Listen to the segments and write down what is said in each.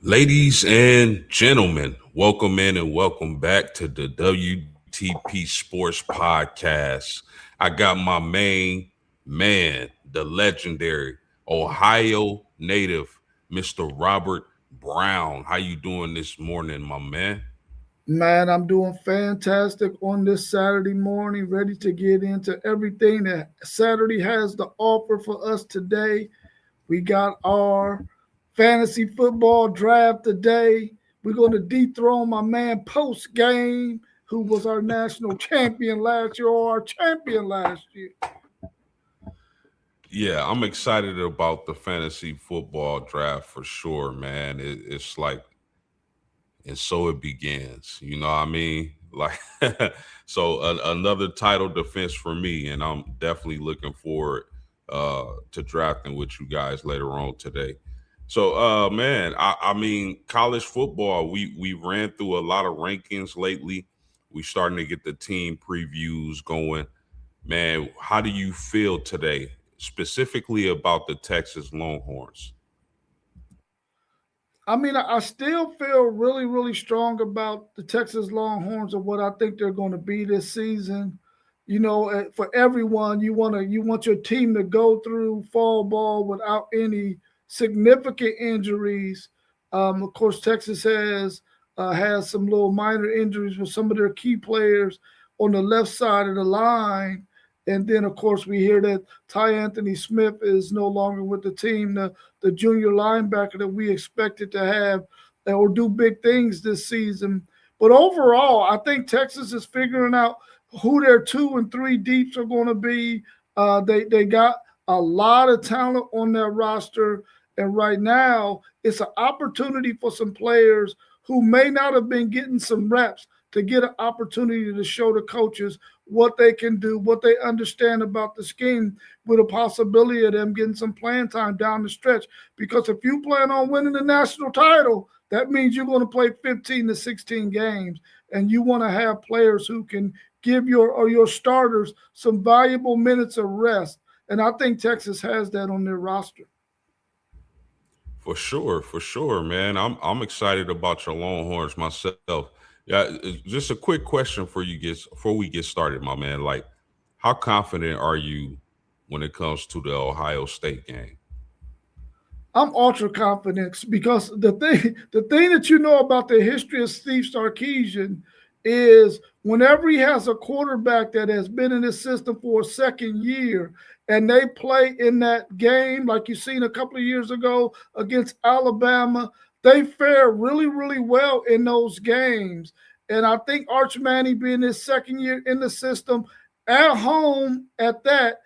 Ladies and gentlemen, welcome in and welcome back to the WTP Sports Podcast. I got my main man, the legendary Ohio native, Mr. Robert Brown. How you doing this morning, my man? Man, I'm doing fantastic on this Saturday morning, ready to get into everything that Saturday has to offer for us today. We got our fantasy football draft today. We're going to dethrone my man post game, who was our national champion last year or our champion last year. Yeah, I'm excited about the fantasy football draft for sure, man. It's like and so it begins. You know what I mean? Like, another title defense for me, and I'm definitely looking forward to drafting with you guys later on today. So, man, I mean, college football. We ran through a lot of rankings lately. We starting to get the team previews going. Man, how do you feel today, specifically about the Texas Longhorns? I mean, I still feel really, really strong about the Texas Longhorns and what I think they're going to be this season. For everyone, you want your team to go through fall ball without any significant injuries. Of course, Texas has some little minor injuries with some of their key players on the left side of the line. And then, of course, we hear that Ty Anthony Smith is no longer with the team. The junior linebacker that we expected to have or do big things this season. But overall, I think Texas is figuring out who their 2 and 3 deeps are going to be. They got a lot of talent on their roster, and right now it's an opportunity for some players who may not have been getting some reps to get an opportunity to show the coaches what they can do, what they understand about the scheme, with a possibility of them getting some playing time down the stretch. Because if you plan on winning the national title, that means you're going to play 15 to 16 games, and you want to have players who can give your starters some valuable minutes of rest. And I think Texas has that on their roster. For sure, man. I'm excited about your Longhorns myself. Yeah, just a quick question for you guys before we get started, my man. Like, how confident are you when it comes to the Ohio State game? I'm ultra confident because the thing that you know about the history of Steve Sarkisian is whenever he has a quarterback that has been in his system for a second year and they play in that game like you seen a couple of years ago against Alabama, they fare really, really well in those games. And I think Arch Manning being his second year in the system at home at that,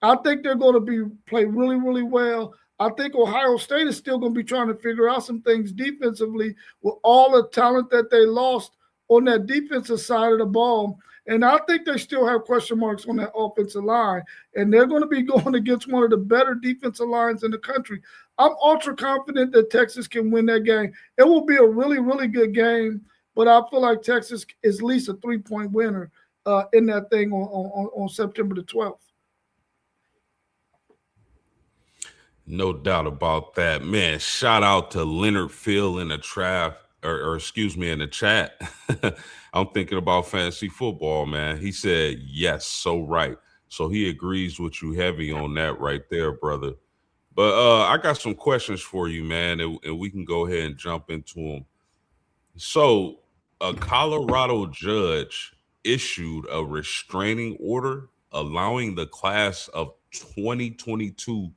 I think they're going to be play really, really well. I think Ohio State is still going to be trying to figure out some things defensively with all the talent that they lost on that defensive side of the ball. And I think they still have question marks on that offensive line. And they're going to be going against one of the better defensive lines in the country. I'm ultra confident that Texas can win that game. It will be a really, really good game, but I feel like Texas is at least a 3-point winner in that thing on September the 12th. No doubt about that, man. Shout out to Leonard Phil in the trap, or excuse me, in the chat. I'm thinking about fantasy football, man. He said yes, so right. So he agrees with you heavy on that right there, brother. But I got some questions for you, man, and we can go ahead and jump into them. So, a Colorado judge issued a restraining order allowing the class of 2022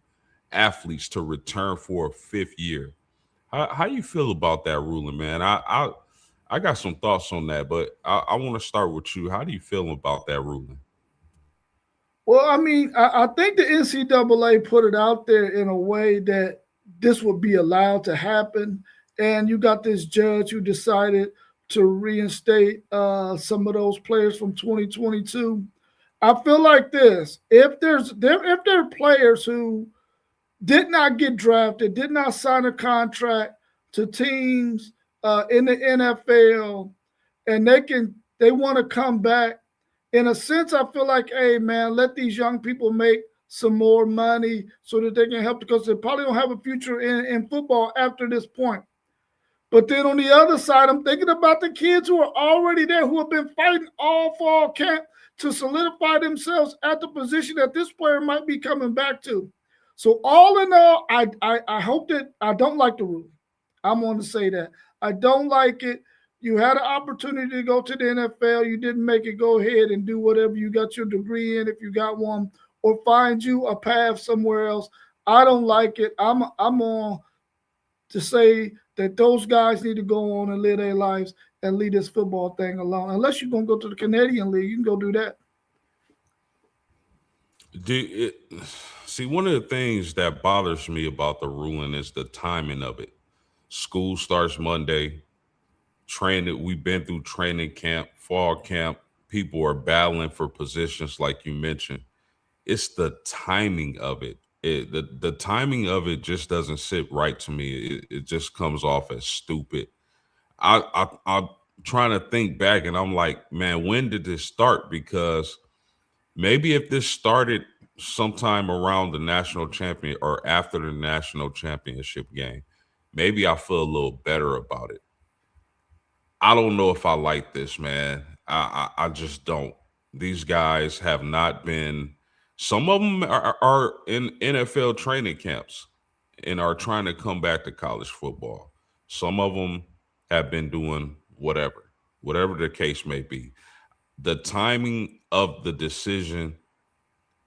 athletes to return for a fifth year. How you feel about that ruling, man? I got some thoughts on that, but I want to start with you. How do you feel about that ruling? Well, I mean, I think the NCAA put it out there in a way that this would be allowed to happen. And you got this judge who decided to reinstate some of those players from 2022. I feel like this: if there are players who did not get drafted, did not sign a contract to teams in the NFL, and they want to come back. In a sense, I feel like, hey man, let these young people make some more money so that they can help because they probably don't have a future in football after this point. But then on the other side, I'm thinking about the kids who are already there, who have been fighting all fall camp to solidify themselves at the position that this player might be coming back to. So all in all, I hope that I don't like the rule. I'm going to say that I don't like it. You had an opportunity to go to the NFL. You didn't make it. Go ahead and do whatever you got your degree in, if you got one, or find you a path somewhere else. I don't like it. I'm on to say that those guys need to go on and live their lives and leave this football thing alone. Unless you're gonna go to the Canadian League, you can go do that. Do it, see, one of the things that bothers me about the ruling is the timing of it. School starts Monday. Training, we've been through training camp, fall camp. People are battling for positions, like you mentioned. It's the timing of it. The timing of it just doesn't sit right to me. It just comes off as stupid. I'm trying to think back, and I'm like, man, when did this start? Because maybe if this started sometime around the national champion or after the national championship game, maybe I feel a little better about it. I don't know if I like this, man. I just don't. These guys have not been. Some of them are in NFL training camps and are trying to come back to college football. Some of them have been doing whatever the case may be. The timing of the decision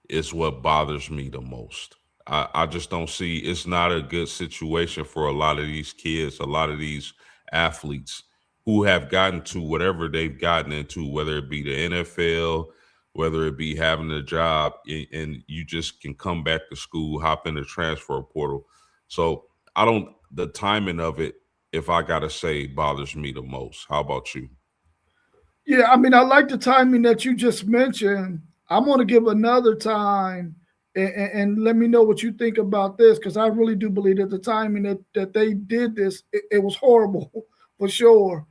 is what bothers me the most. I just don't see, it's not a good situation for a lot of these kids, a lot of these athletes who have gotten to whatever they've gotten into, whether it be the NFL, whether it be having a job, and you just can come back to school, hop in the transfer portal. So I don't, the timing of it, if I got to say, bothers me the most. How about you? Yeah, I mean, I like the timing that you just mentioned. I'm going to give another time and let me know what you think about this, because I really do believe that the timing that they did this, it was horrible for sure.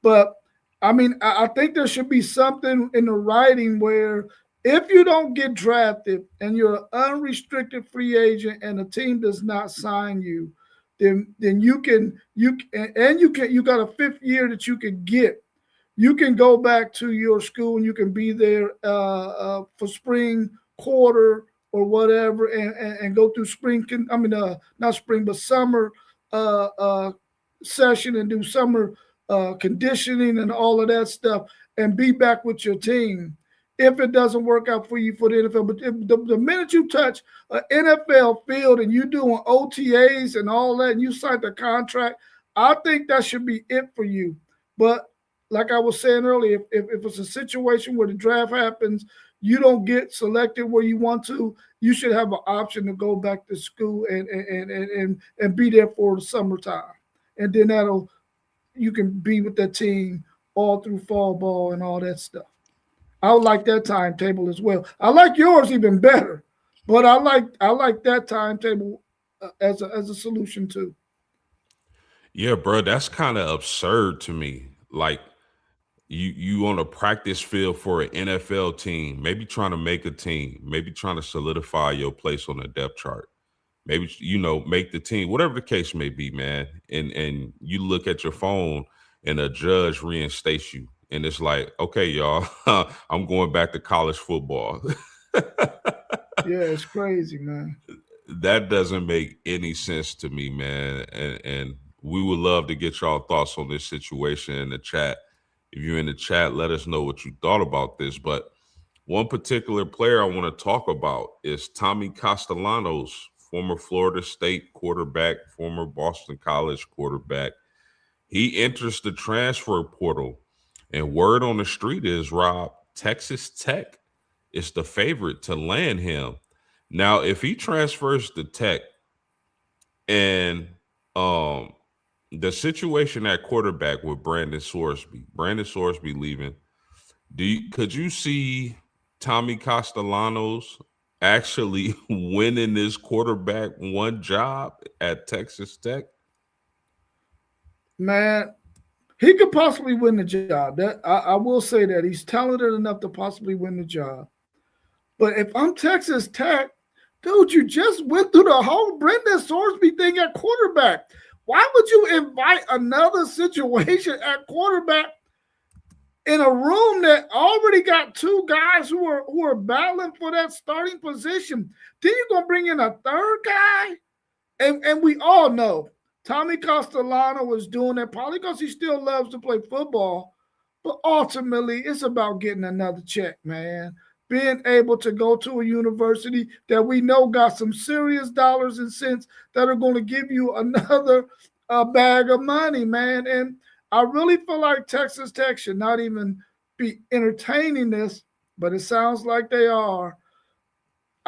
But I mean, I think there should be something in the writing where if you don't get drafted and you're an unrestricted free agent and the team does not sign you, then you got a fifth year that you can get, you can go back to your school and you can be there for spring quarter or whatever, and go through spring. I mean, not spring, but summer uh, uh, session, and do summer conditioning and all of that stuff, and be back with your team. If it doesn't work out for you for the NFL, but the minute you touch an NFL field and you doing OTAs and all that, and you sign the contract, I think that should be it for you. But like I was saying earlier, if it's a situation where the draft happens, you don't get selected where you want to, you should have an option to go back to school and be there for the summertime. And then that'll, you can be with that team all through fall ball and all that stuff. I would like that timetable as well. I like yours even better, but I like that timetable as a solution too. Yeah, bro, that's kind of absurd to me. Like, you on a practice field for an NFL team, maybe trying to make a team, maybe trying to solidify your place on the depth chart. Maybe make the team, whatever the case may be, man. And you look at your phone and a judge reinstates you, and it's like, okay, y'all, I'm going back to college football. Yeah, it's crazy, man. That doesn't make any sense to me, man. And we would love to get y'all thoughts on this situation in the chat. If you're in the chat, let us know what you thought about this. But one particular player I want to talk about is Tommy Castellanos, former Florida State quarterback, former Boston College quarterback. He enters the transfer portal, and word on the street is, Rob, Texas Tech is the favorite to land him. Now, if he transfers to Tech, and um the situation at quarterback with Brandon Sorsby leaving, could you see Tommy Castellanos actually winning this quarterback one job at Texas Tech? Man, he could possibly win the job. That I will say that he's talented enough to possibly win the job. But if I'm Texas Tech, dude, you just went through the whole Brendan Sorsby thing at quarterback. Why would you invite another situation at quarterback in a room that already got two guys who are battling for that starting position? Then you're gonna bring in a third guy, and we all know Tommy Castellano was doing that probably because he still loves to play football, but ultimately it's about getting another check, man. Being able to go to a university that we know got some serious dollars and cents that are going to give you another bag of money, man. And I really feel like Texas Tech should not even be entertaining this, but it sounds like they are.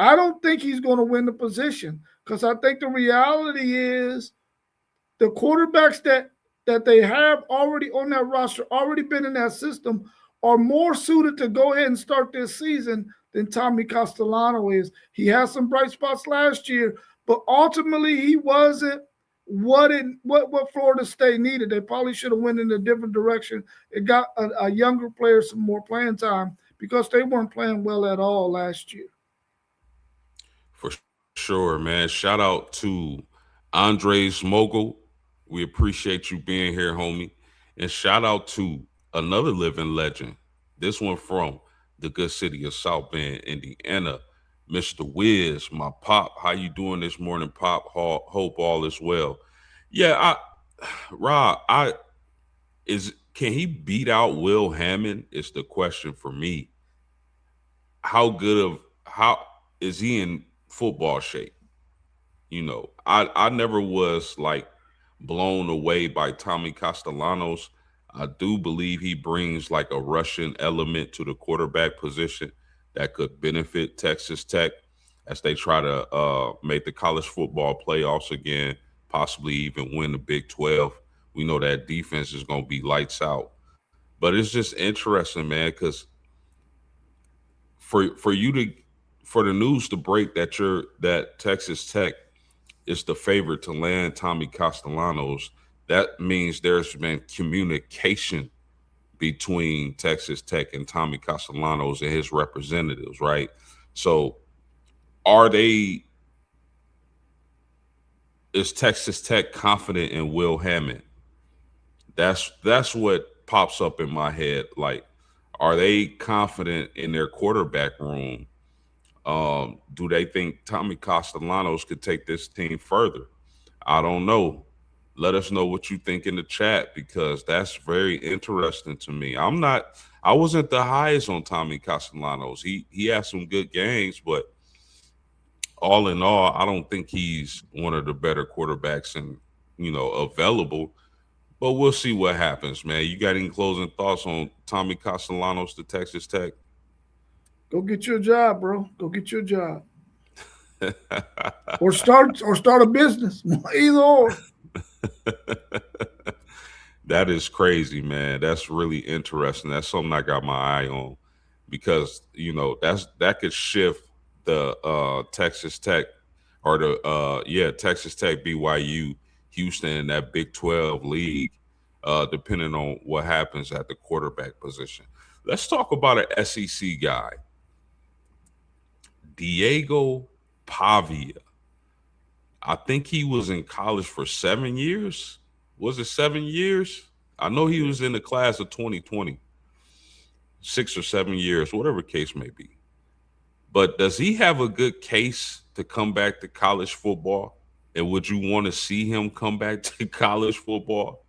I don't think he's going to win the position because I think the reality is the quarterbacks that they have already on that roster, already been in that system, are more suited to go ahead and start this season than Tommy Castellano is. He had some bright spots last year, but ultimately he wasn't what Florida State needed. They probably should have went in a different direction. It got a younger player some more playing time because they weren't playing well at all last year. For sure, man. Shout out to Andres Mogul. We appreciate you being here, homie. And shout out to another living legend. This one from the good city of South Bend, Indiana. Mr. Wiz, my pop. How you doing this morning, Pop? Hope all is well. Yeah, Rob, I is can he beat out Will Hammond? Is the question for me. How is he in football shape? I never was like blown away by Tommy Castellanos. I do believe he brings like a Russian element to the quarterback position that could benefit Texas Tech as they try to make the college football playoffs again, possibly even win the Big 12. We know that defense is going to be lights out. But it's just interesting, man, because for you to for the news to break that Texas Tech is the favorite to land Tommy Castellanos, that means there's been communication between Texas Tech and Tommy Castellanos and his representatives, right? So are they is Texas Tech confident in Will Hammond? That's what pops up in my head. Like, are they confident in their quarterback room? Do they think Tommy Castellanos could take this team further? I don't know. Let us know what you think in the chat because that's very interesting to me. I wasn't the highest on Tommy Castellanos. He has some good games, but all in all, I don't think he's one of the better quarterbacks and available. But we'll see what happens, man. You got any closing thoughts on Tommy Castellanos to Texas Tech? Go get your job, bro. Go get your job. Or start a business. Either or. That is crazy, man. That's really interesting. That's something I got my eye on because that could shift the Texas Tech or the Texas Tech BYU Houston in that Big 12 league, depending on what happens at the quarterback position. Let's talk about an SEC guy, Diego Pavia. I think he was in college for 7 years. Was it 7 years? I know he was in the class of 2020, 6 or 7 years, whatever case may be. But does he have a good case to come back to college football? And would you want to see him come back to college football?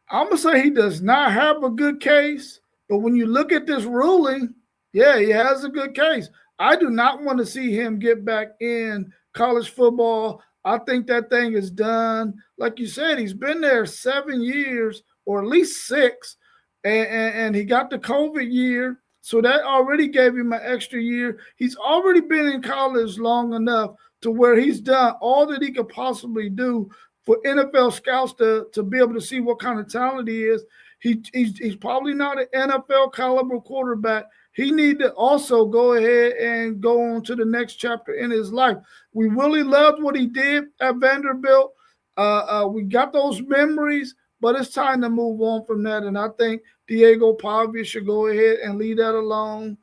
I'm gonna say he does not have a good case, but when you look at this ruling, yeah, he has a good case. I do not want to see him get back in college football. I think that thing is done. Like you said, he's been there 7 years or at least six, and he got the COVID year. So that already gave him an extra year. He's already been in college long enough to where he's done all that he could possibly do for NFL scouts to be able to see what kind of talent he is. He's probably not an NFL caliber quarterback. He need to also go ahead and go on to the next chapter in his life. We really loved what he did at Vanderbilt. We got those memories, but it's time to move on from that. And I think Diego Pavia should go ahead and leave that alone.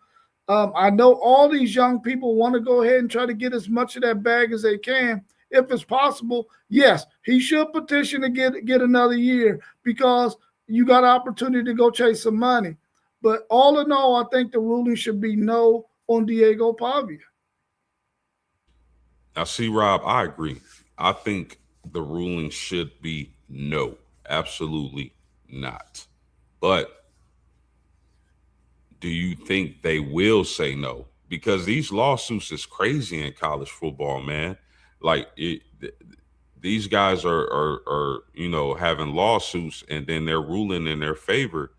I know all these young people want to go ahead and try to get as much of that bag as they can. if it's possible, yes, he should petition to get another year because you got an opportunity to go chase some money. But all in all, I think the ruling should be no on Diego Pavia. Now, see, Rob, I agree. I think the ruling should be no, absolutely not. But do you think they will say no? Because these lawsuits is crazy in college football, man. Like these guys are having lawsuits and then they're ruling in their favor.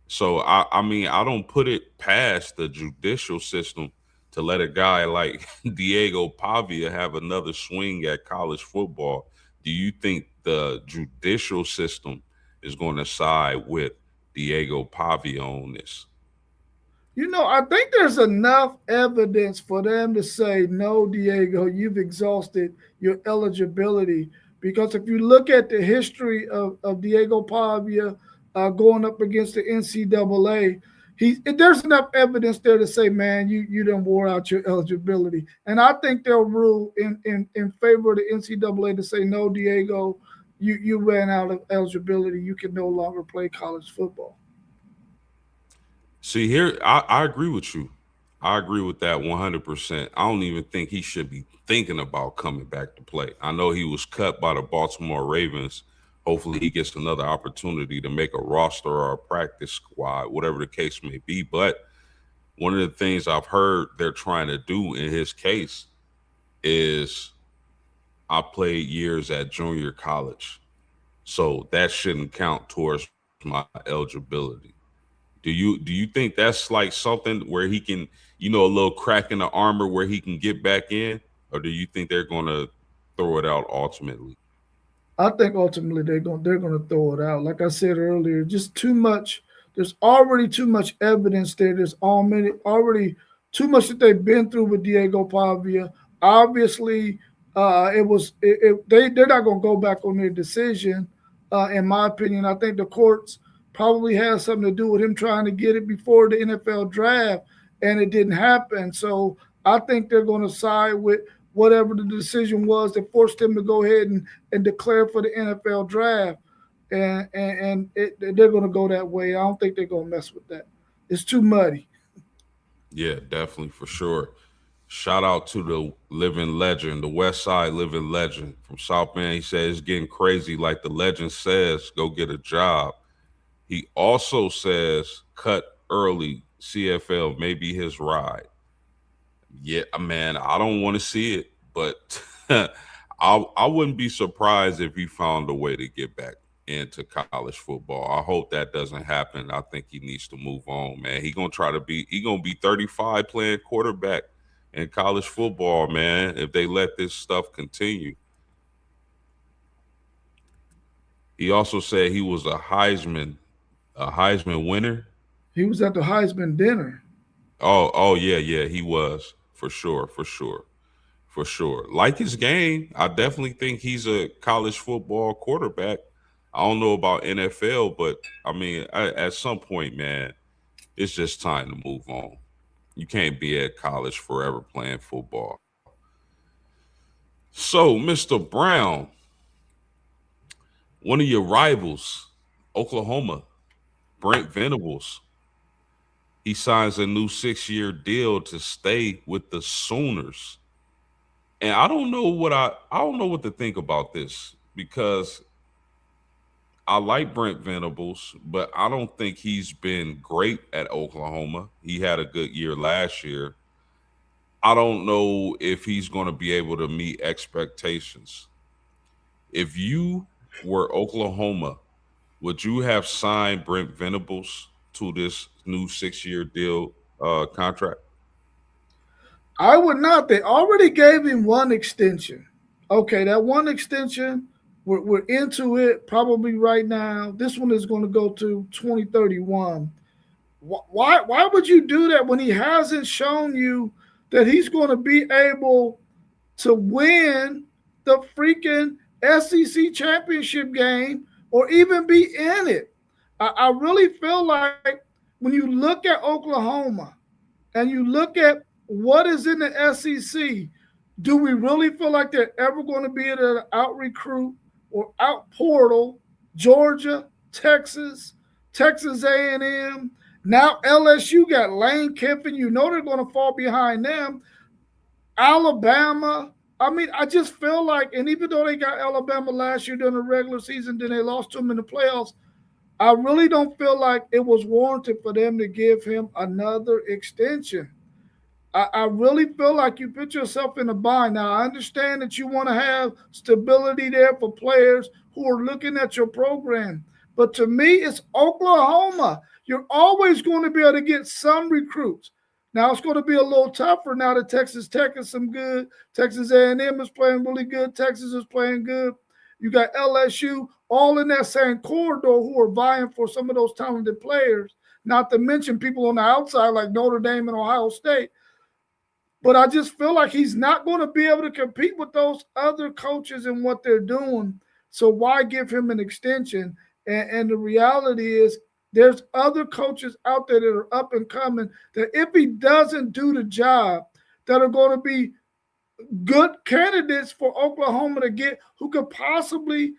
So I mean I don't put it past the judicial system to let a guy like Diego Pavia have another swing at college football. Do you think the judicial system is going to side with Diego Pavia on this? I think there's enough evidence for them to say, no, Diego, you've exhausted your eligibility. Because if you look at the history of Diego Pavia going up against the NCAA, there's enough evidence there to say, man, you done wore out your eligibility. And I think they'll rule in favor of the NCAA to say, no, Diego, you ran out of eligibility. You can no longer play college football. See here, I agree with you. I agree with that 100%. I don't even think he should be thinking about coming back to play. I know he was cut by the Baltimore Ravens. Hopefully, he gets another opportunity to make a roster or a practice squad, whatever the case may be. But one of the things I've heard they're trying to do in his case is I played years at junior college. So that shouldn't count towards my eligibility. Do you think that's like something where he can, a little crack in the armor where he can get back in, or do you think they're going to throw it out ultimately? I think ultimately they're gonna throw it out. Like I said earlier, just too much. There's already too much evidence there. There's already too much that they've been through with Diego Pavia. Obviously, they're not gonna go back on their decision. In my opinion, I think the courts probably has something to do with him trying to get it before the NFL draft, and it didn't happen. So I think they're going to side with whatever the decision was that forced him to go ahead and declare for the NFL draft. They're going to go that way. I don't think they're going to mess with that. It's too muddy. Yeah, definitely for sure. Shout out to the living legend, the West Side living legend from South Bend. He says it's getting crazy. Like the legend says, go get a job. He also says cut early. CFL may be his ride. Yeah, man, I don't want to see it, but I wouldn't be surprised if he found a way to get back into college football. I hope that doesn't happen. I think he needs to move on, man. He gonna be 35 playing quarterback in college football, man, if they let this stuff continue. He also said he was a Heisman winner. He was at the Heisman dinner. Oh yeah, yeah, he was for sure, for sure. For sure. Like his game, I definitely think he's a college football quarterback. I don't know about NFL, but I mean, at some point, man, it's just time to move on. You can't be at college forever playing football. So, Mr. Brown, one of your rivals, Oklahoma, Brent Venables, he signs a new 6-year deal to stay with the Sooners. And I don't know what to think about this because I like Brent Venables, but I don't think he's been great at Oklahoma. He had a good year last year. I don't know if he's going to be able to meet expectations. If you were Oklahoma, would you have signed Brent Venables to this new 6-year deal contract? I would not. They already gave him one extension. Okay, that one extension, we're into it probably right now. This one is going to go to 2031. Why would you do that when he hasn't shown you that he's going to be able to win the freaking SEC championship game or even be in it? I really feel like when you look at Oklahoma and you look at what is in the SEC, Do we really feel like they're ever going to be able to out recruit or out portal Georgia, Texas, Texas A&M? Now LSU got Lane Kiffin. You know they're going to fall behind them. Alabama. I mean, I just feel like, and even though they got Alabama last year during the regular season, then they lost to them in the playoffs. I really don't feel like it was warranted for them to give him another extension. I really feel like you put yourself in a bind. Now, I understand that you want to have stability there for players who are looking at your program. But to me, it's Oklahoma. You're always going to be able to get some recruits. Now, it's going to be a little tougher now that Texas Tech is some good. Texas A&M is playing really good. Texas is playing good. You got LSU all in that same corridor who are vying for some of those talented players, not to mention people on the outside like Notre Dame and Ohio State. But I just feel like he's not going to be able to compete with those other coaches and what they're doing. So why give him an extension? And the reality is, there's other coaches out there that are up and coming that if he doesn't do the job, that are going to be good candidates for Oklahoma to get who could possibly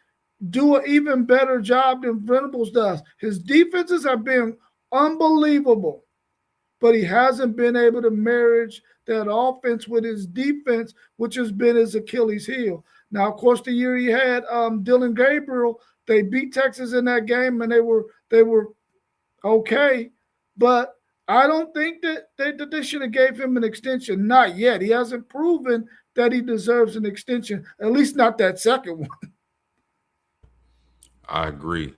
do an even better job than Venables does. His defenses have been unbelievable, but he hasn't been able to marriage that offense with his defense, which has been his Achilles heel. Now, of course, the year he had Dylan Gabriel, they beat Texas in that game, and they were okay. But I don't think that they should have gave him an extension. Not yet. He hasn't proven that he deserves an extension. At least not that second one. I agree.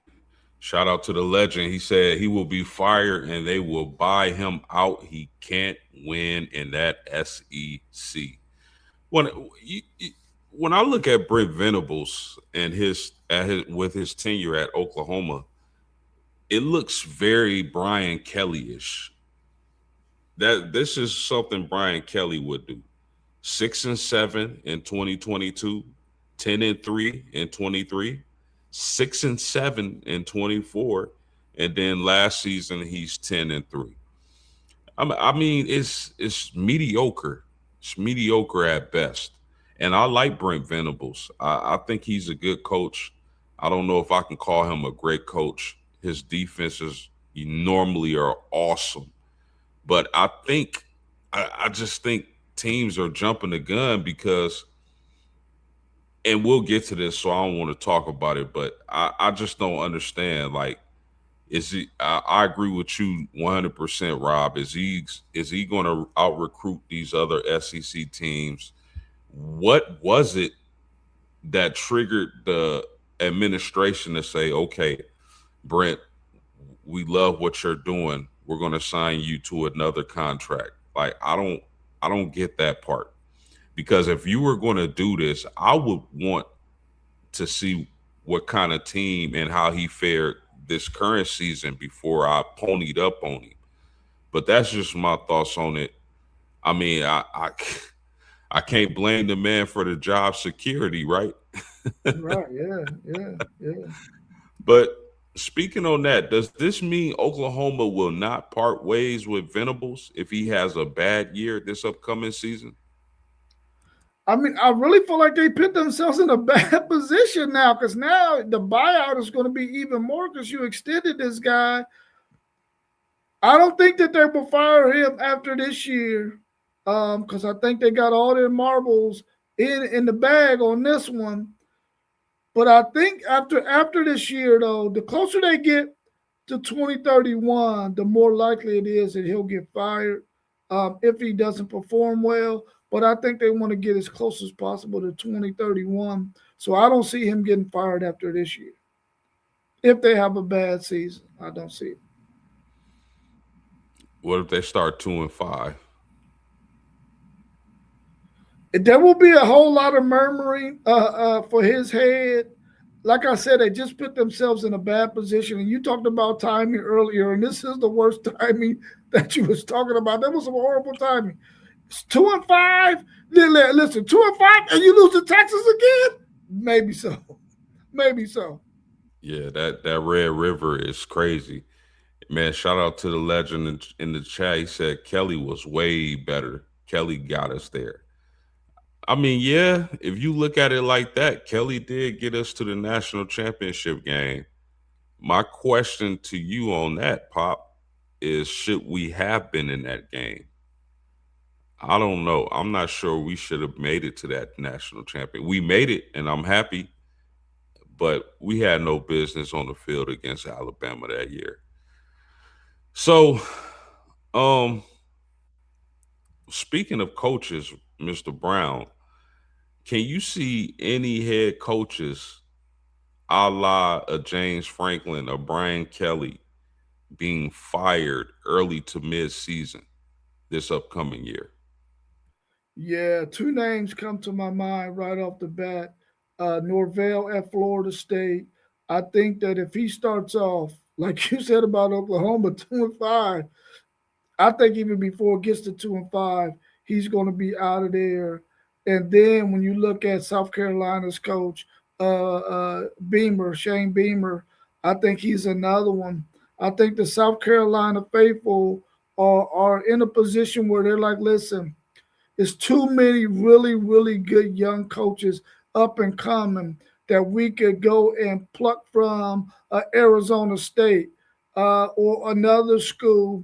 Shout out to the legend. He said he will be fired and they will buy him out. He can't win in that SEC. When when I look at Brent Venables and his with his tenure at Oklahoma, it looks very Brian Kelly-ish. That this is something Brian Kelly would do. 6-7 in 2022, 10-3 in 23, 6-7 in 24, and then last season he's 10-3. I mean, it's mediocre. It's mediocre at best. And I like Brent Venables. I think he's a good coach. I don't know if I can call him a great coach. His defenses normally are awesome, but I just think teams are jumping the gun because, and we'll get to this, so I don't want to talk about it, but I just don't understand. Like, is he? I agree with you 100%, Rob. Is he going to out recruit these other SEC teams? What was it that triggered the administration to say, okay, Brent, we love what you're doing. We're going to sign you to another contract. Like, I don't get that part, because if you were going to do this, I would want to see what kind of team and how he fared this current season before I ponied up on him. But that's just my thoughts on it. I mean, I can't blame the man for the job security, right? Right. Yeah. Yeah. Yeah. But speaking on that, does this mean Oklahoma will not part ways with Venables if he has a bad year this upcoming season? I mean, I really feel like they put themselves in a bad position now because now the buyout is going to be even more because you extended this guy. I don't think that they will fire him after this year because I think they got all their marbles in the bag on this one. But I think after this year, though, the closer they get to 2031, the more likely it is that he'll get fired if he doesn't perform well. But I think they want to get as close as possible to 2031. So I don't see him getting fired after this year. If they have a bad season, I don't see it. What if they start 2-5? There will be a whole lot of murmuring for his head. Like I said, they just put themselves in a bad position. And you talked about timing earlier, and this is the worst timing that you was talking about. That was some horrible timing. It's 2-5. Listen, 2-5, and you lose to Texas again? Maybe so. Maybe so. Yeah, that Red River is crazy. Man, shout out to the legend in the chat. He said Kelly was way better. Kelly got us there. I mean, yeah, if you look at it like that, Kelly did get us to the national championship game. My question to you on that, Pop, is should we have been in that game? I don't know. I'm not sure we should have made it to that national champion. We made it, and I'm happy, but we had no business on the field against Alabama that year. So, um, speaking of coaches, Mr. Brown, can you see any head coaches a la a James Franklin or Brian Kelly being fired early to mid season this upcoming year? Yeah, two names come to my mind right off the bat. Norvell at Florida State. I think that if he starts off, like you said about Oklahoma, 2-5, I think even before it gets to 2-5, he's going to be out of there. And then when you look at South Carolina's coach, Beamer, Shane Beamer, I think he's another one. I think the South Carolina faithful are in a position where they're like, listen, it's too many really, really good young coaches up and coming that we could go and pluck from Arizona State or another school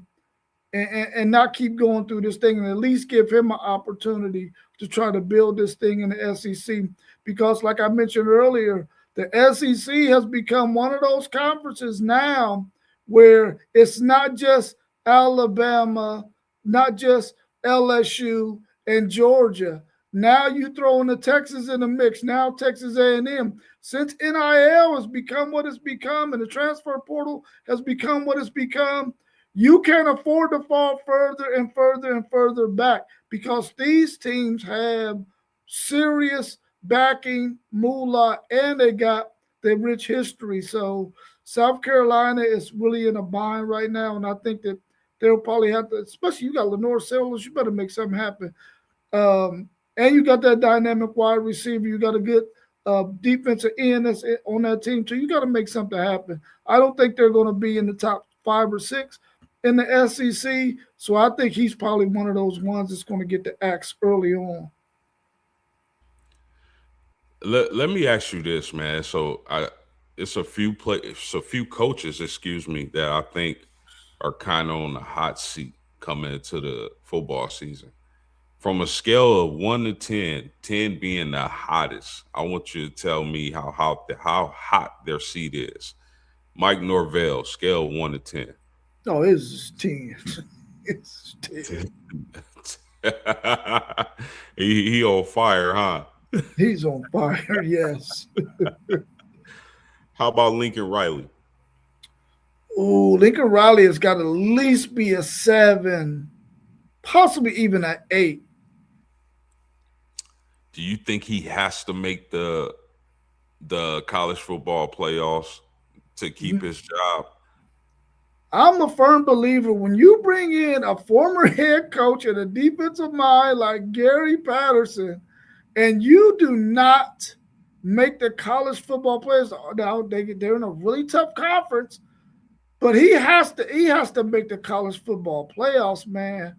and not keep going through this thing and at least give him an opportunity to try to build this thing in the SEC. Because, like I mentioned earlier, the SEC has become one of those conferences now where it's not just Alabama, not just LSU and Georgia. Now you throw in the Texas in the mix. Now Texas A&M. Since NIL has become what it's become and the transfer portal has become what it's become, you can't afford to fall further and further and further back because these teams have serious backing, moolah, and they got the rich history. So South Carolina is really in a bind right now, and I think that they'll probably have to, especially you got Lenore Sellers, you better make something happen. And you got that dynamic wide receiver. You got a good defensive end that's on that team too. You got to make something happen. I don't think they're going to be in the top 5 or 6 in the SEC. So I think he's probably one of those ones that's going to get the axe early on. Let me ask you this, man. It's a few coaches, excuse me, that I think are kind of on the hot seat coming into the football season. From a scale of 1 to 10, 10 being the hottest, I want you to tell me how hot their seat is. Mike Norvell, scale of 1 to 10. No, it's 10. It's 10. He on fire, huh? He's on fire, yes. How about Lincoln Riley? Oh, Lincoln Riley has got to at least be a 7, possibly even an 8. Do you think he has to make the college football playoffs to keep his job? I'm a firm believer when you bring in a former head coach and a defensive mind like Gary Patterson, and you do not make the college football players now they're in a really tough conference, but he has to make the college football playoffs, man.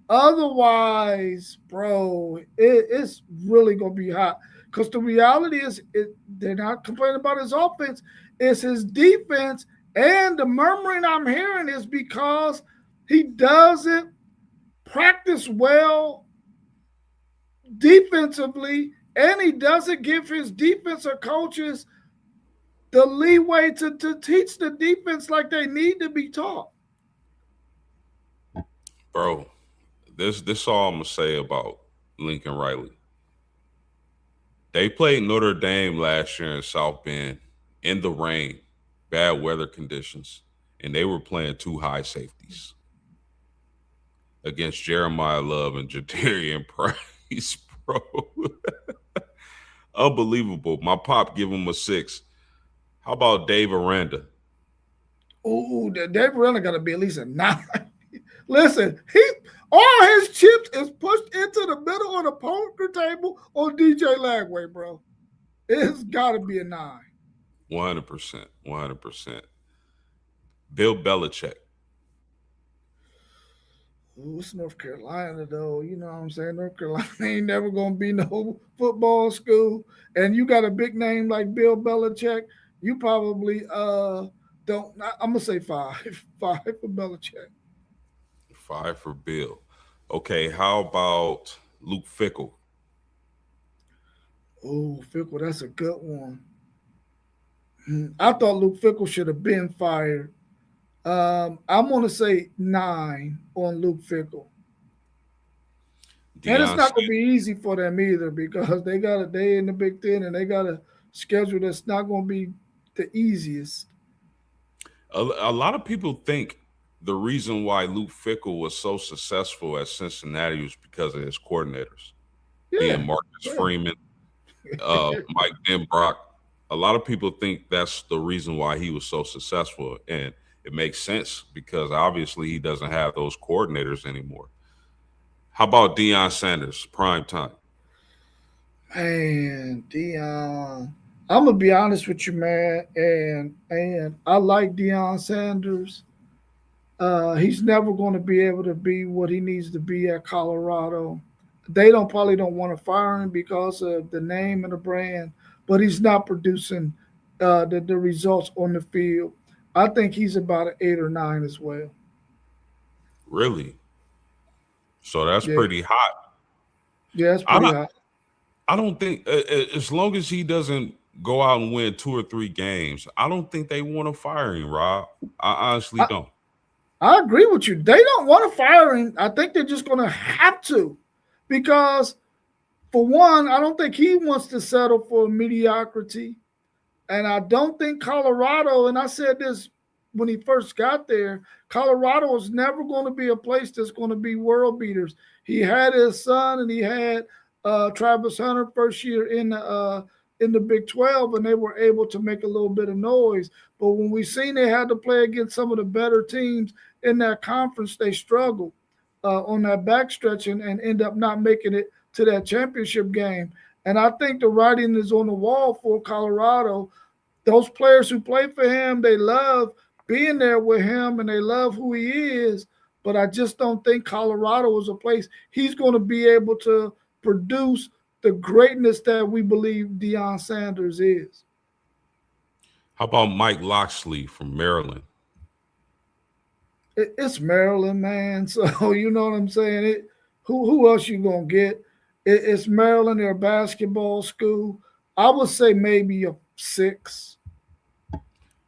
Otherwise, bro, it's really gonna be hot. Because the reality is, they're not complaining about his offense; it's his defense. And the murmuring I'm hearing is because he doesn't practice well defensively, and he doesn't give his defensive coaches the leeway to teach the defense like they need to be taught. Bro, this all I'm gonna say about Lincoln Riley. They played Notre Dame last year in South Bend in the rain, bad weather conditions, and they were playing two high safeties against Jeremiah Love and Jadarian Price, bro. Unbelievable. My pop give him a 6. How about Dave Aranda? Ooh, Dave Renner got to be at least a 9. Listen, he all his chips is pushed into the middle of the poker table on DJ Lagway, bro. It's got to be a 9. 100%. 100%. Bill Belichick. Ooh, it's North Carolina though. You know what I'm saying? North Carolina ain't never gonna be no football school. And you got a big name like Bill Belichick. You probably don't. I'm gonna say five, five for Belichick. 5 for Bill. Okay, how about Luke Fickle? Oh, Fickle, that's a good one. I thought Luke Fickle should have been fired. I'm gonna say 9 on Luke Fickle. And it's Deion not gonna Sanders. be easy for them either because they got a day in the Big Ten and they got a schedule that's not gonna be the easiest. A lot of people think the reason why Luke Fickle was so successful at Cincinnati was because of his coordinators, being Yeah, Marcus yeah. Freeman, Mike Denbrock. A lot of people think that's the reason why he was so successful, and it makes sense because obviously he doesn't have those coordinators anymore. How about Deion Sanders, prime time? Man, Dion. I'm gonna be honest with you, man, and I like Deion Sanders. He's never going to be able to be what he needs to be at Colorado. They don't probably don't want to fire him because of the name and the brand, but he's not producing the results on the field. I think he's about an 8 or 9 as well. Really? So that's Yeah, pretty hot. yeah, that's I pretty don't. high. I don't think as long as he doesn't go out and win 2 or 3 games, I don't think they want to fire him, Rob. I honestly I, don't. I agree with you. They don't want to fire him. I think they're just going to have to, because for one, I don't think he wants to settle for mediocrity. And I don't think Colorado, and I said this when he first got there, Colorado is never going to be a place that's going to be world beaters. He had his son and he had Travis Hunter first year in the Big 12, and they were able to make a little bit of noise. But when we seen they had to play against some of the better teams in that conference, they struggled on that backstretch and end up not making it to that championship game. And I think the writing is on the wall for Colorado. Those players who play for him, they love being there with him and they love who he is. But I just don't think Colorado is a place he's going to be able to produce the greatness that we believe Deion Sanders is. How about Mike Locksley from Maryland? It's Maryland, man. So you know what I'm saying. Who else you gonna get? It's Maryland. They're a basketball school. I would say maybe a 6.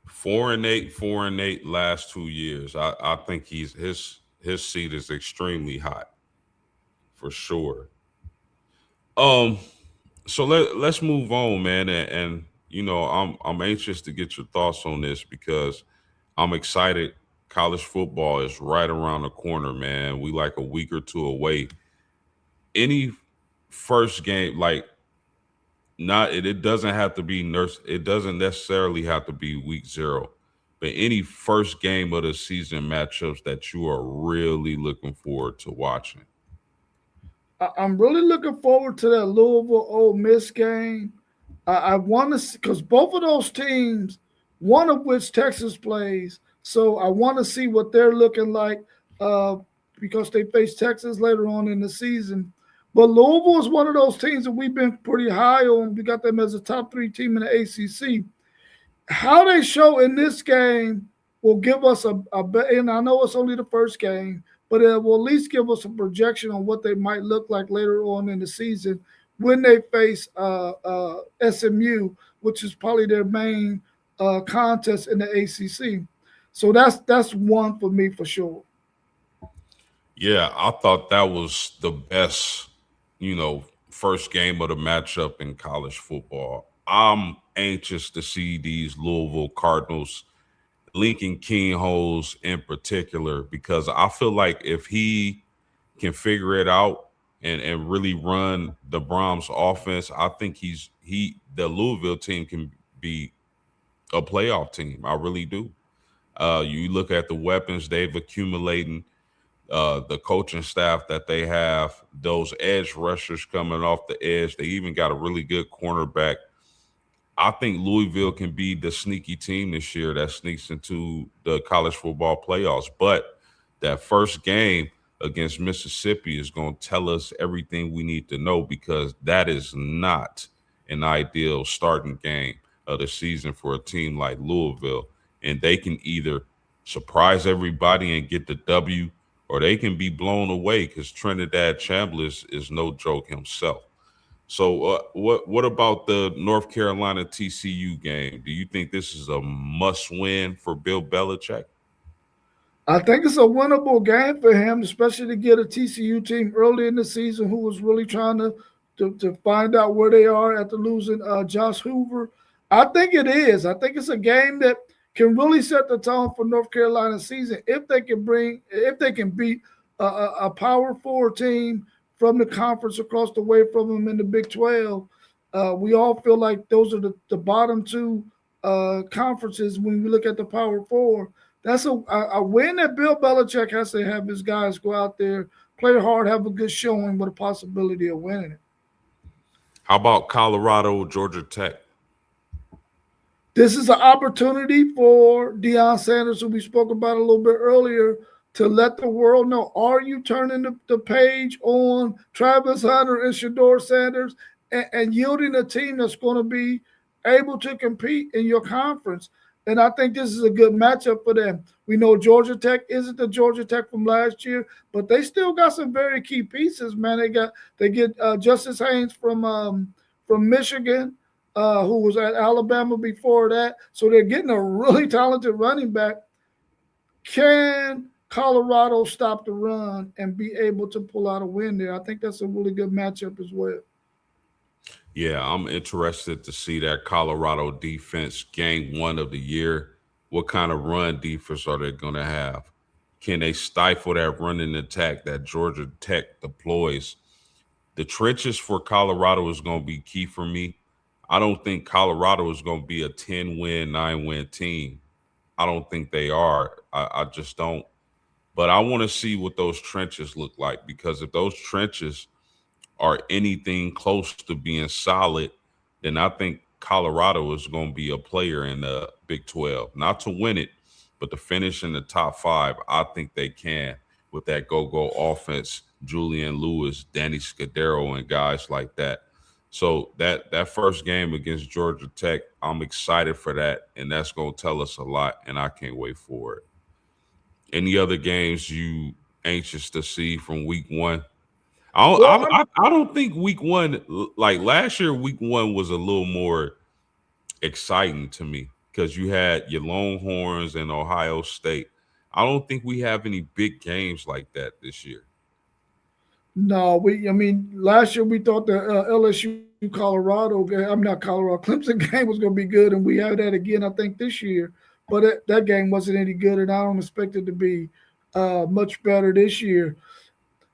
4-8, 4-8 last 2 years. I think his seat is extremely hot for sure. Um, so let's move on, man, and I'm anxious to get your thoughts on this because I'm excited. College football is right around the corner, man. We like a week or two away. Any first game, like not it doesn't have to be nurse. It doesn't necessarily have to be week 0, but any first game of the season matchups that you are really looking forward to watching. I'm really looking forward to that Louisville Ole Miss game. I want to because both of those teams, one of which Texas plays, so I want to see what they're looking like uh, because they face Texas later on in the season. But Louisville is one of those teams that we've been pretty high on. We got them as a top 3 team in the ACC. How they show in this game will give us and I know it's only the first game, but it will at least give us a projection on what they might look like later on in the season when they face SMU, which is probably their main contest in the ACC. So that's one for me for sure. Yeah, I thought that was the best, first game of the matchup in college football. I'm anxious to see these Louisville Cardinals, Lincoln Kingholes in particular, because I feel like if he can figure it out and really run the Browns offense, I think the Louisville team can be a playoff team. I really do. You look at the weapons they've accumulating, the coaching staff that they have, those edge rushers coming off the edge. They even got a really good cornerback. I think Louisville can be the sneaky team this year that sneaks into the college football playoffs. But that first game, against Mississippi is going to tell us everything we need to know, because that is not an ideal starting game of the season for a team like Louisville. And they can either surprise everybody and get the W, or they can be blown away because Trinidad Chambliss is no joke himself. So, what about the North Carolina TCU game? Do you think this is a must win for Bill Belichick? I think it's a winnable game for him, especially to get a TCU team early in the season who was really trying to find out where they are after losing Josh Hoover. I think it is. I think it's a game that can really set the tone for North Carolina season if they can beat a Power Four team from the conference across the way from them in the Big 12. We all feel like those are the bottom two conferences when we look at the Power Four. That's a win that Bill Belichick has to have his guys go out there, play hard, have a good showing with a possibility of winning it. How about Colorado, Georgia Tech? This is an opportunity for Deion Sanders, who we spoke about a little bit earlier, to let the world know: are you turning the page on Travis Hunter and Shador Sanders and yielding a team that's going to be able to compete in your conference? And I think this is a good matchup for them. We know Georgia Tech isn't the Georgia Tech from last year, but they still got some very key pieces. Man, they get Justice Haynes from Michigan, who was at Alabama before that. So they're getting a really talented running back. Can Colorado stop the run and be able to pull out a win there? I think that's a really good matchup as well. Yeah, I'm interested to see that Colorado defense game one of the year. What kind of run defense are they going to have? Can they stifle that running attack that Georgia Tech deploys? The trenches for Colorado is going to be key for me. I don't think Colorado is going to be a 10-win, 9-win team. I don't think they are. I just don't. But I want to see what those trenches look like, because if those trenches are anything close to being solid, then I think Colorado is going to be a player in the Big 12. Not to win it, but to finish in the top five. I think they can with that go offense, Julian Lewis, Danny Scudero, and guys like that. So that first game against Georgia Tech, I'm excited for that, and that's going to tell us a lot, and I can't wait for it. Any other games you anxious to see from week one? I don't, Well, I don't think week one, like last year, week one was a little more exciting to me because you had your Longhorns and Ohio State. I don't think we have any big games like that this year. no, I mean, last year we thought the LSU Colorado game, I'm not Colorado, Clemson game was going to be good, and we have that again, I think, this year. But that game wasn't any good, and I don't expect it to be much better this year.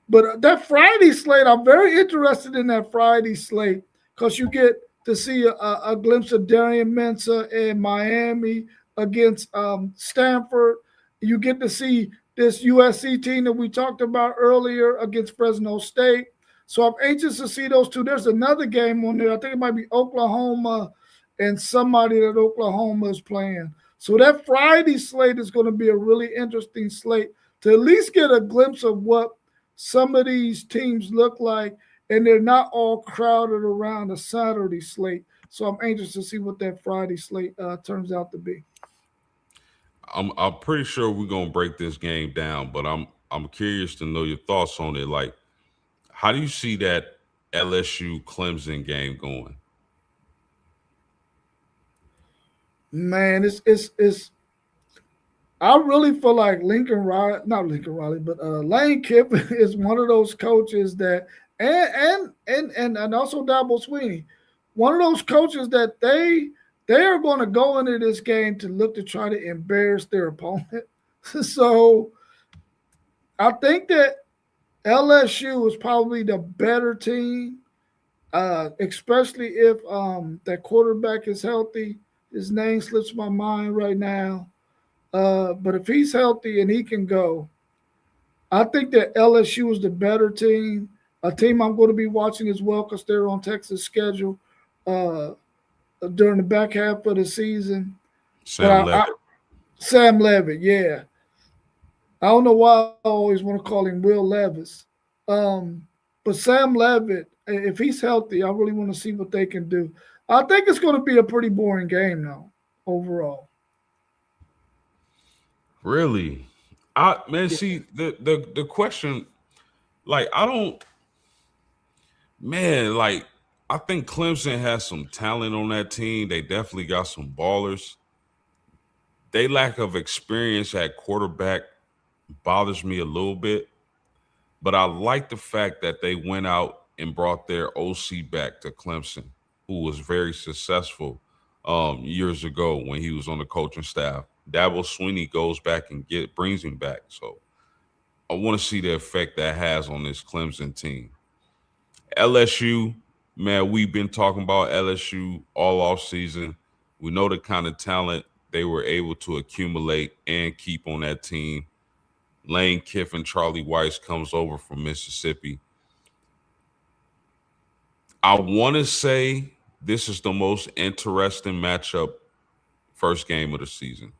But that Friday slate, I'm very interested in that Friday slate because you get to see a glimpse of Darian Mensah in Miami against Stanford. You get to see this USC team that we talked about earlier against Fresno State. So I'm anxious to see those two. There's another game on there. I think it might be Oklahoma and somebody that Oklahoma is playing. So that Friday slate is going to be a really interesting slate to at least get a glimpse of what some of these teams look like, and they're not all crowded around a Saturday slate. So I'm anxious to see what that Friday slate turns out to be. I'm pretty sure we're gonna break this game down, but I'm curious to know your thoughts on it. Like, how do you see that LSU Clemson game going? Man, it's I really feel like Lincoln Riley, not Lincoln Riley, but Lane Kiffin is one of those coaches that, and also Dabo Sweeney, one of those coaches that they are going to go into this game to look to try to embarrass their opponent. So I think that LSU is probably the better team, especially if that quarterback is healthy. His name slips my mind right now. But if he's healthy and he can go, I think that LSU is the better team. A team I'm going to be watching as well because they're on Texas schedule uh, during the back half of the season. But Sam Levitt. Sam Levitt, yeah. I don't know why I always want to call him Will Levis. Um, but Sam Levitt, if he's healthy, I really want to see what they can do. I think it's going to be a pretty boring game now, overall. Really? I man, Yeah. see the question, like I don't man, like I think Clemson has some talent on that team. They definitely got some ballers. They lack of experience at quarterback bothers me a little bit, but I like the fact that they went out and brought their OC back to Clemson, who was very successful years ago when he was on the coaching staff. Dabo Sweeney goes back and brings him back. So I want to see the effect that has on this Clemson team. LSU, man, we've been talking about LSU all off season. We know the kind of talent they were able to accumulate and keep on that team. Lane Kiffin, Charlie Weiss comes over from Mississippi. I want to say this is the most interesting matchup, first game of the season.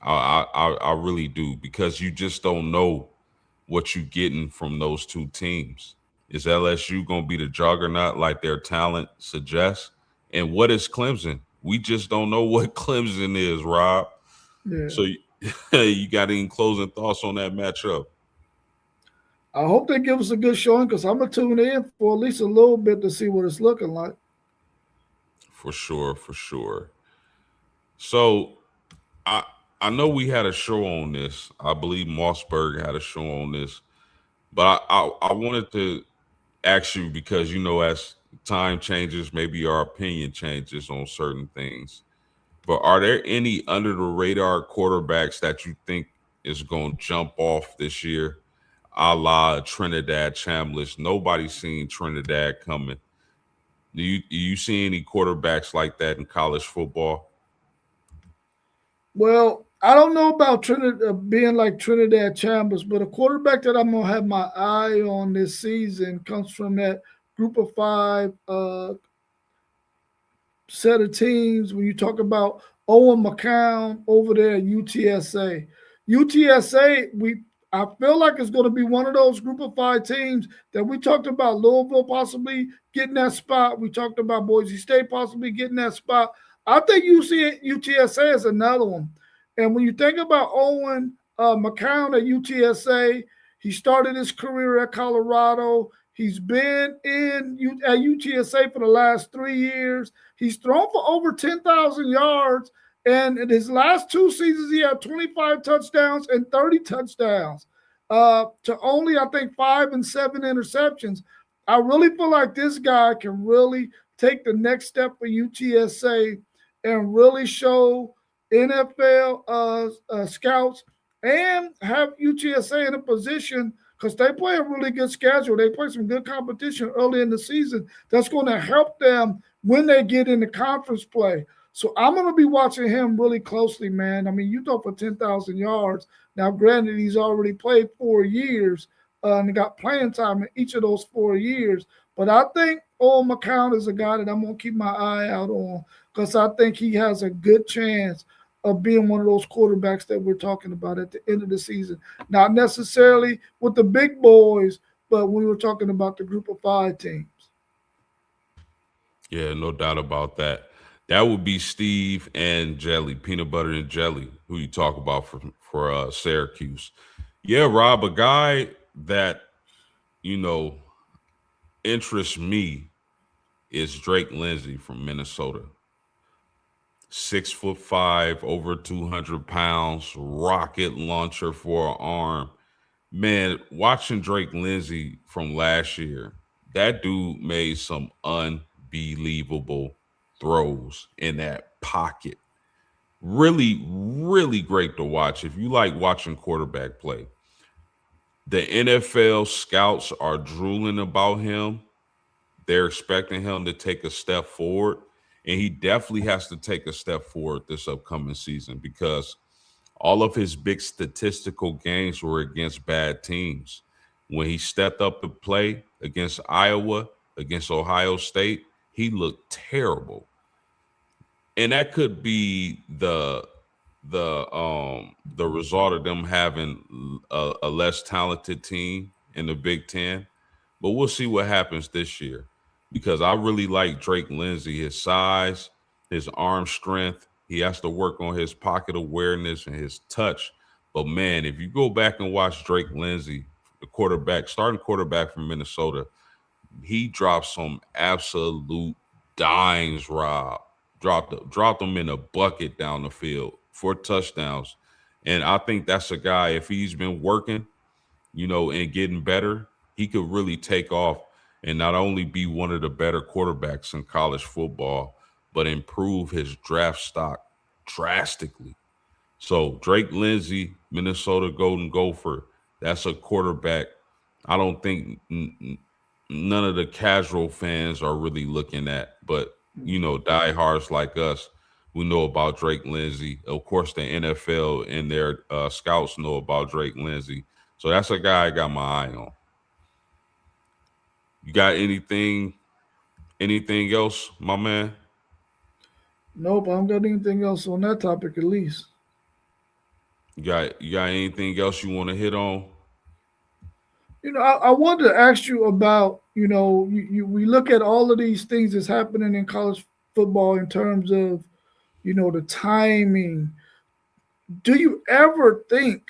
I really do because you just don't know what you're getting from those two teams. Is LSU going to be the juggernaut like their talent suggests? And what is Clemson? We just don't know what Clemson is, Rob. Yeah. So you got any closing thoughts on that matchup? I hope they give us a good showing because I'm going to tune in for at least a little bit to see what it's looking like. For sure, for sure. So I I know we had a show on this. I believe Mossberg had a show on this, but I wanted to ask you because as time changes, maybe our opinion changes on certain things. But are there any under the radar quarterbacks that you think is going to jump off this year, a la Trinidad Chambliss? Nobody's seen Trinidad coming. Do you see any quarterbacks like that in college football? Well, I don't know about Trinidad being like Trinidad Chambers, but a quarterback that I'm gonna have my eye on this season comes from that group of five set of teams when you talk about Owen McCown over there at UTSA. UTSA, I feel like it's going to be one of those group of five teams that we talked about Louisville possibly getting that spot. We talked about Boise State possibly getting that spot. I think you see UTSA as another one. And when you think about Owen McCown at UTSA, he started his career at Colorado. He's been at UTSA for the last 3 years. He's thrown for over 10,000 yards. And in his last two seasons, he had 25 touchdowns and 30 touchdowns to only, I think, 5 and 7 interceptions. I really feel like this guy can really take the next step for UTSA and really show NFL scouts and have UTSA in a position because they play a really good schedule. They play some good competition early in the season that's going to help them when they get into conference play. So I'm going to be watching him really closely, man. I mean, you throw for 10,000 yards. Now, granted, he's already played 4 years and got playing time in each of those 4 years. But I think Old McCown is a guy that I'm going to keep my eye out on because I think he has a good chance of being one of those quarterbacks that we're talking about at the end of the season. Not necessarily with the big boys, but we were talking about the group of five teams. Yeah, no doubt about that. That would be Steve and Jelly, peanut butter and jelly, who you talk about for Syracuse. Yeah, Rob, a guy that you know interests me is Drake Lindsay from Minnesota. 6'5", over 200 pounds, rocket launcher for an arm. Man, watching Drake Lindsay from last year, that dude made some unbelievable throws in that pocket. Really, really great to watch. If you like watching quarterback play, the NFL scouts are drooling about him. They're expecting him to take a step forward, and he definitely has to take a step forward this upcoming season because all of his big statistical gains were against bad teams. When he stepped up to play against Iowa, against Ohio State, he looked terrible. And that could be the result of them having a less talented team in the Big Ten. But we'll see what happens this year because I really like Drake Lindsey. His size, his arm strength. He has to work on his pocket awareness and his touch. But man, if you go back and watch Drake Lindsey, the quarterback, starting quarterback from Minnesota, he dropped some absolute dimes, Rob. Dropped them in a bucket down the field for touchdowns. And I think that's a guy, if he's been working, and getting better, he could really take off and not only be one of the better quarterbacks in college football, but improve his draft stock drastically. So Drake Lindsey, Minnesota Golden Gopher, that's a quarterback. I don't think none of the casual fans are really looking at, but diehards like us, we know about Drake Lindsey. Of course, the NFL and their scouts know about Drake Lindsey. So that's a guy I got my eye on. You got anything else, my man? Nope, I don't got anything else on that topic at least. You got anything else you want to hit on? I wanted to ask you about, we look at all of these things that's happening in college football in terms of, the timing. Do you ever think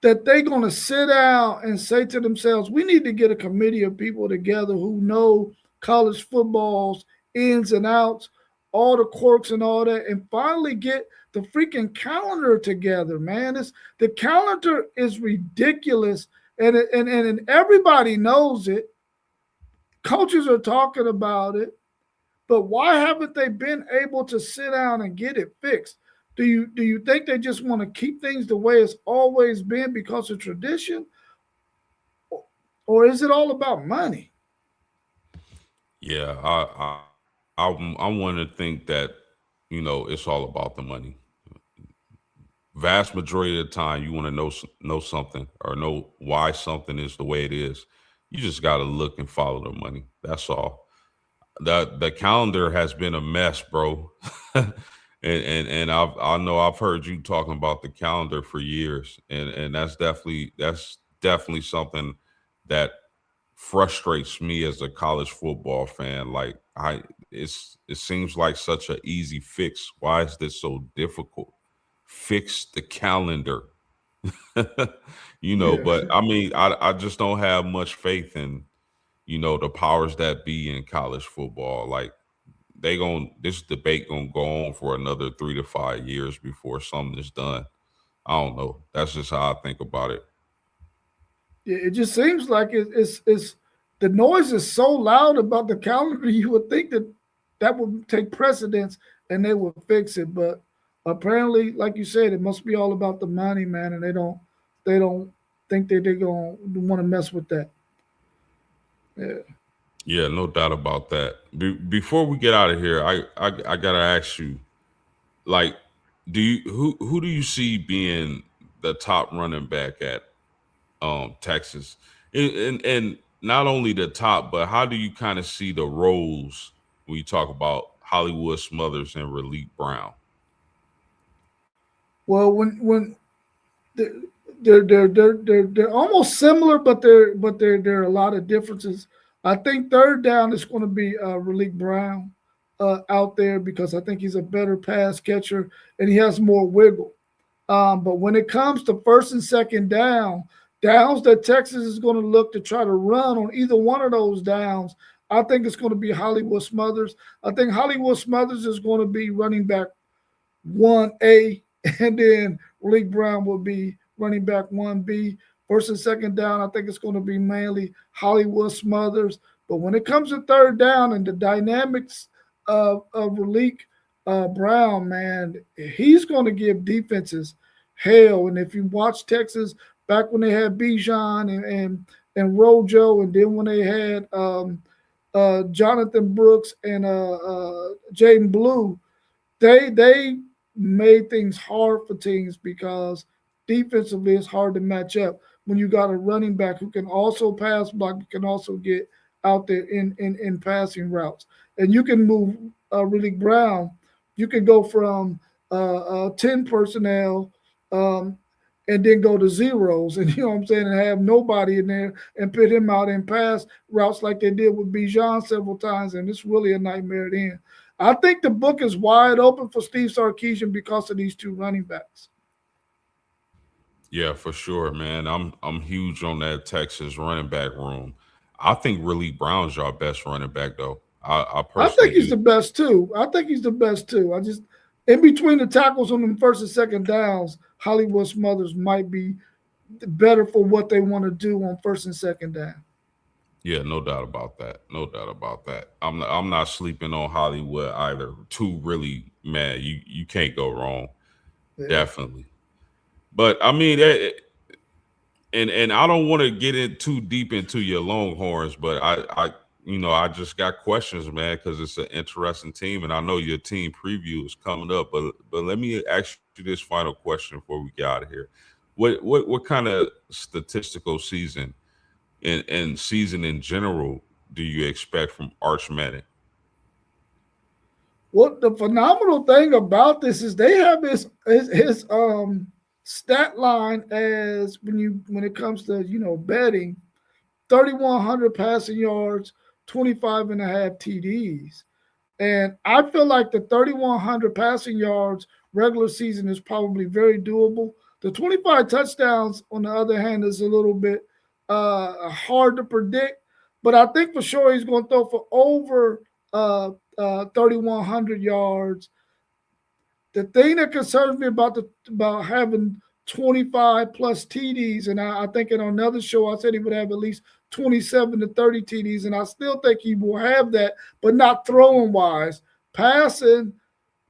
that they're going to sit down and say to themselves, we need to get a committee of people together who know college football's ins and outs, all the quirks and all that, and finally get the freaking calendar together, man? The calendar is ridiculous, and everybody knows it. Coaches are talking about it, but why haven't they been able to sit down and get it fixed? Do you think they just want to keep things the way it's always been because of tradition, or is it all about money? Yeah, I want to think that it's all about the money. Vast majority of the time, you want to know something or know why something is the way it is. You just got to look and follow the money. That's all. The calendar has been a mess, bro. And I know I've heard you talking about the calendar for years, and that's definitely something that frustrates me as a college football fan. Like it seems like such an easy fix. Why is this so difficult? Fix the calendar. Yeah, But I mean, I just don't have much faith in the powers that be in college football. Like this debate gonna go on for another 3 to 5 years before something is done. I don't know. That's just how I think about it. it just seems like it's the noise is so loud about the calendar. You would think that that would take precedence and they would fix it, but apparently, like you said, it must be all about the money, man, and they don't think that they're gonna want to mess with that. Yeah. Yeah, no doubt about that. Before we get out of here, I gotta ask you, like, who do you see being the top running back at Texas, and not only the top, but how do you kind of see the roles when you talk about Hollywood Smothers and Relief Brown? Well, when they're they're almost similar, but there are a lot of differences. I think third down is going to be Raleek Brown out there because I think he's a better pass catcher and he has more wiggle. But when it comes to first and second downs that Texas is going to look to try to run on either one of those downs, I think it's going to be Hollywood Smothers. I think Hollywood Smothers is going to be running back 1A, and then Malik Brown will be running back 1B. First and second down, I think it's going to be mainly Hollywood Smothers. But when it comes to third down and the dynamics of Malik Brown, man, he's going to give defenses hell. And if you watch Texas back when they had Bijan and Rojo, and then when they had Jonathan Brooks and Jaden Blue, they made things hard for teams because defensively it's hard to match up when you got a running back who can also pass block, can also get out there in passing routes, and you can move Riddick Brown. You can go from 10 personnel, um, and then go to zeros, and you know what I'm saying, and have nobody in there and put him out in pass routes like they did with Bijan several times, and it's really a nightmare then. I think the book is wide open for Steve Sarkisian because of these two running backs. Yeah, for sure, man. I'm huge on that Texas running back room. I think really Brown's your best running back though. I I think personally he's do. the best too. I think he's the best too. I just in between the tackles on them first and second downs, Hollywood Smothers might be better for what they want to do on first and second down. Yeah, no doubt about that. No doubt about that. I'm not sleeping on Hollywood either. Two really man, you can't go wrong. Yeah. Definitely. But I mean, and I don't want to get in too deep into your Longhorns, but I just got questions, man, because it's an interesting team, and I know your team preview is coming up. But let me ask you this final question before we get out of here. What kind of statistical season and season in general do you expect from Arch Manning? What the phenomenal thing about this is they have his stat line as when it comes to betting 3,100 passing yards, 25 and a half TDs. And I feel like the 3,100 passing yards regular season is probably very doable. The 25 touchdowns, on the other hand, is a little bit hard to predict. But I think for sure he's going to throw for over 3,100 yards. The thing that concerns me about having 25 plus TDs, and I think in another show I said he would have at least 27 to 30 TDs, and I still think he will have that, but not throwing wise. Passing,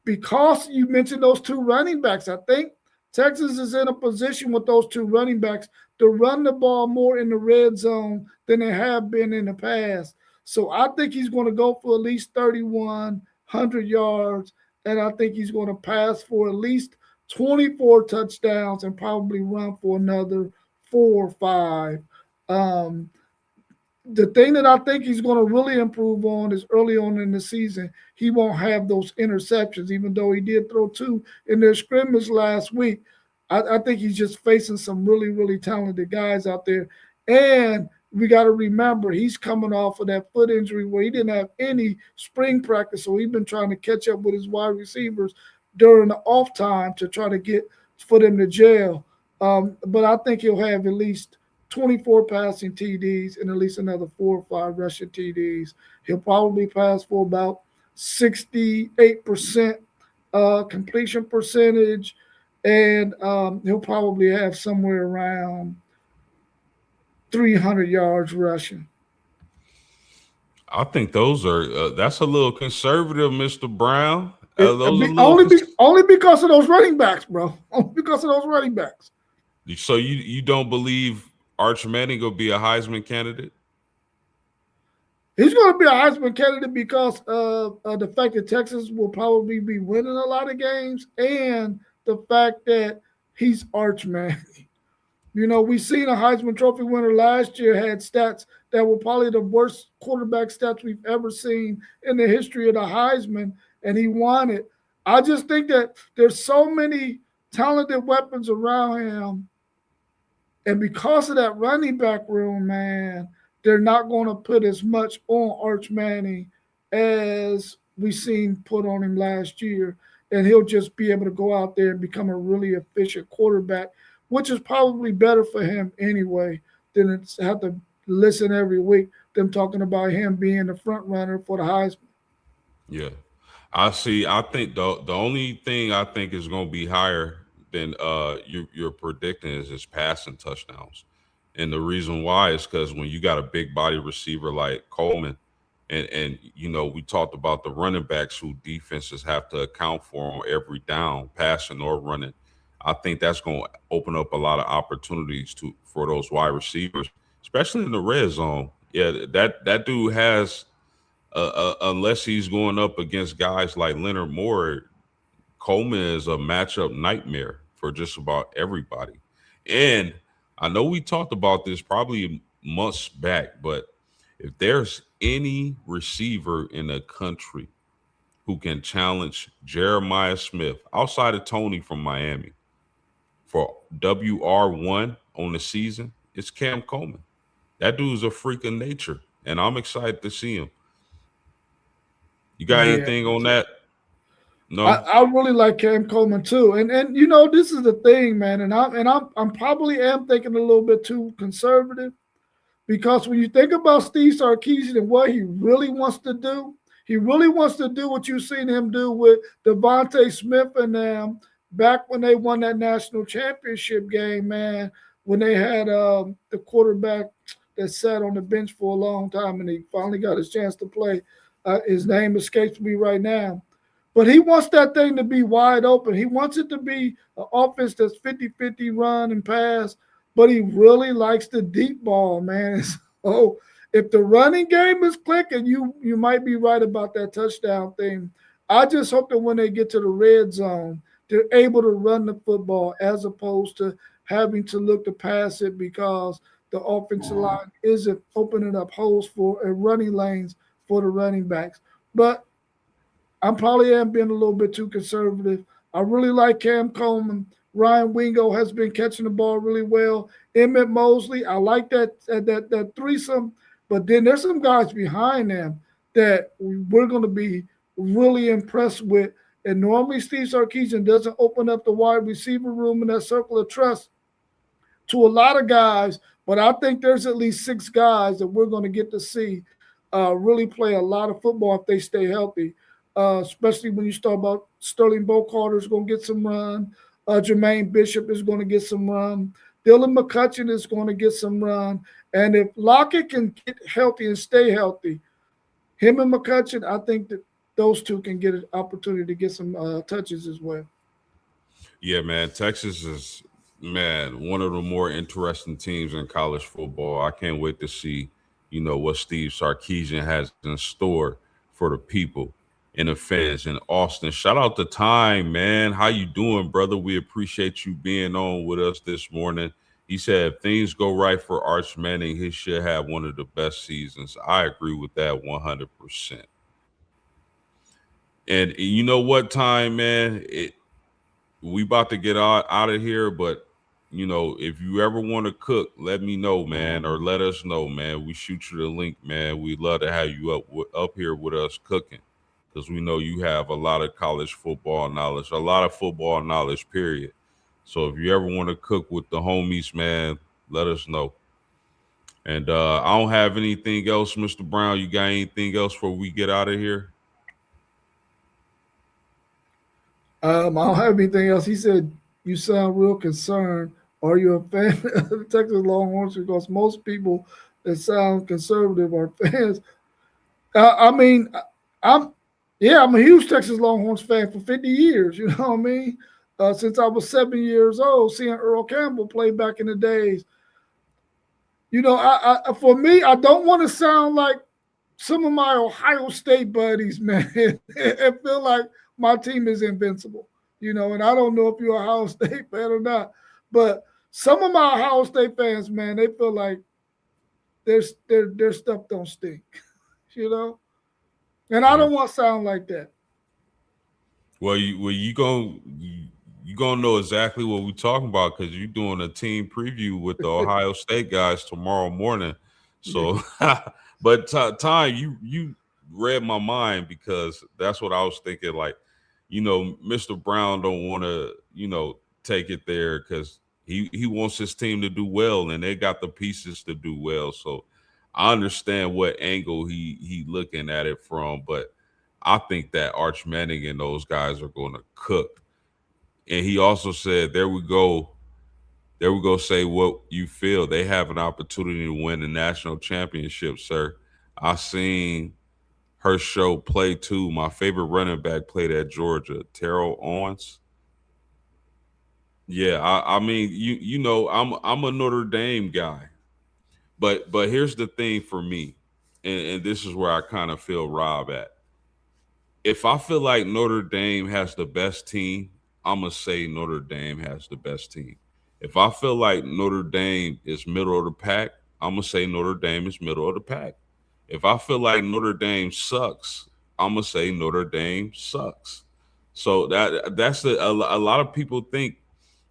because you mentioned those two running backs, I think Texas is in a position with those two running backs to run the ball more in the red zone than they have been in the past. So I think he's going to go for at least 3,100 yards, and I think he's going to pass for at least 24 touchdowns and probably run for another 4 or 5. Um, the thing that I think he's going to really improve on is early on in the season, he won't have those interceptions, even though he did throw two in their scrimmage last week. I think he's just facing some really, really talented guys out there. And we got to remember, he's coming off of that foot injury where he didn't have any spring practice. So he's been trying to catch up with his wide receivers during the off time to try to get for them to jail. But I think he'll have at least 24 passing TDs and at least another 4 or 5 rushing TDs. He'll probably pass for about 68% completion percentage, and he'll probably have somewhere around 300 yards rushing. I think those are that's a little conservative, Mister Brown. It Those are a be, little. only because of those running backs, bro. Only because of those running backs. So you don't believe Arch Manning will be a Heisman candidate? He's going to be a Heisman candidate because of the fact that Texas will probably be winning a lot of games and the fact that he's Arch Manning. You know, we seen a Heisman Trophy winner last year had stats that were probably the worst quarterback stats we've ever seen in the history of the Heisman, and he won it. I just think that there's so many talented weapons around him, and because of that running back room, man, they're not going to put as much on Arch Manning as we seen put on him last year. And he'll just be able to go out there and become a really efficient quarterback, which is probably better for him anyway than it's have to listen every week them talking about him being the front runner for the Heisman. Yeah, I see. I think the only thing I think is going to be higher than you're predicting is his passing touchdowns, and the reason why is because when you got a big body receiver like Coleman, and we talked about the running backs who defenses have to account for on every down, passing or running. I think that's going to open up a lot of opportunities to for those wide receivers, especially in the red zone. Yeah, that dude has unless he's going up against guys like Leonard Moore, Coleman is a matchup nightmare for just about everybody. And I know we talked about this probably months back, but if there's any receiver in the country who can challenge Jeremiah Smith outside of Tony from Miami for WR1 on the season, it's Cam Coleman. That dude's a freak of nature, and I'm excited to see him. You got Yeah, anything on that? No? I really like Cam Coleman too, and this is the thing, man, and I'm probably am thinking a little bit too conservative because when you think about Steve Sarkisian and what he really wants to do, he really wants to do what you've seen him do with Devontae Smith and them back when they won that national championship game, man. When they had the quarterback that sat on the bench for a long time and he finally got his chance to play. His name escapes me right now. But he wants that thing to be wide open. He wants it to be an offense that's 50-50 run and pass, but he really likes the deep ball, man. So if the running game is clicking, you might be right about that touchdown thing. I just hope that when they get to the red zone, they're able to run the football as opposed to having to look to pass it because the offensive line isn't opening up holes for and running lanes for the running backs. But I probably am being a little bit too conservative. I really like Cam Coleman. Ryan Wingo has been catching the ball really well. Emmett Mosley, I like that threesome. But then there's some guys behind them that we're going to be really impressed with. And normally Steve Sarkisian doesn't open up the wide receiver room in that circle of trust to a lot of guys, but I think there's at least six guys that we're going to get to see really play a lot of football if they stay healthy. Especially when you start about Sterling Bocarter is going to get some run. Jermaine Bishop is going to get some run. Dylan McCutcheon is going to get some run. And if Lockett can get healthy and stay healthy, him and McCutcheon, I think that those two can get an opportunity to get some touches as well. Yeah, man. Texas is, man, one of the more interesting teams in college football. I can't wait to see, what Steve Sarkisian has in store for the people and the fans in Austin. Shout out to Time, man. How you doing, brother? We appreciate you being on with us this morning. He said if things go right for Arch Manning, he should have one of the best seasons. I agree with that 100%. And you know what, Time, man? We about to get out of here, but if you ever want to cook, let me know, man, or let us know, man. We shoot you the link, man. We'd love to have you up here with us cooking, because we know you have a lot of college football knowledge, a lot of football knowledge, period. So if you ever want to cook with the homies, man, let us know. And I don't have anything else, Mr. Brown. You got anything else before we get out of here? I don't have anything else. He said, "You sound real concerned. Are you a fan of the Texas Longhorns?" Because most people that sound conservative are fans. I mean, I'm yeah, I'm a huge Texas Longhorns fan for 50 years. You know what I mean? Since I was 7 years old, seeing Earl Campbell play back in the days. For me, I don't want to sound like some of my Ohio State buddies, man. It feel like my team is invincible, and I don't know if you're a Ohio State fan or not, but some of my Ohio State fans, man, they feel like their stuff don't stink, you know, and I Yeah. don't want to sound like that. You gonna know exactly what we're talking about because you're doing a team preview with the Ohio State guys tomorrow morning. So, but Ty, you read my mind because that's what I was thinking. Like, Mr. Brown don't want to take it there because he wants his team to do well, and they got the pieces to do well. So, I understand what angle he looking at it from, but I think that Arch Manning and those guys are going to cook. And he also said, "There we go. There we go. Say what you feel. They have an opportunity to win the national championship, sir." I seen her show play too. My favorite running back played at Georgia, Terrell Owens. Yeah, I mean, I'm a Notre Dame guy, but here's the thing for me, and this is where I kind of feel Rob at. If I feel like Notre Dame has the best team, I'm gonna say Notre Dame has the best team. If I feel like Notre Dame is middle of the pack, I'm gonna say Notre Dame is middle of the pack. If I feel like Notre Dame sucks, I'm gonna say Notre Dame sucks. So that's a lot of people think,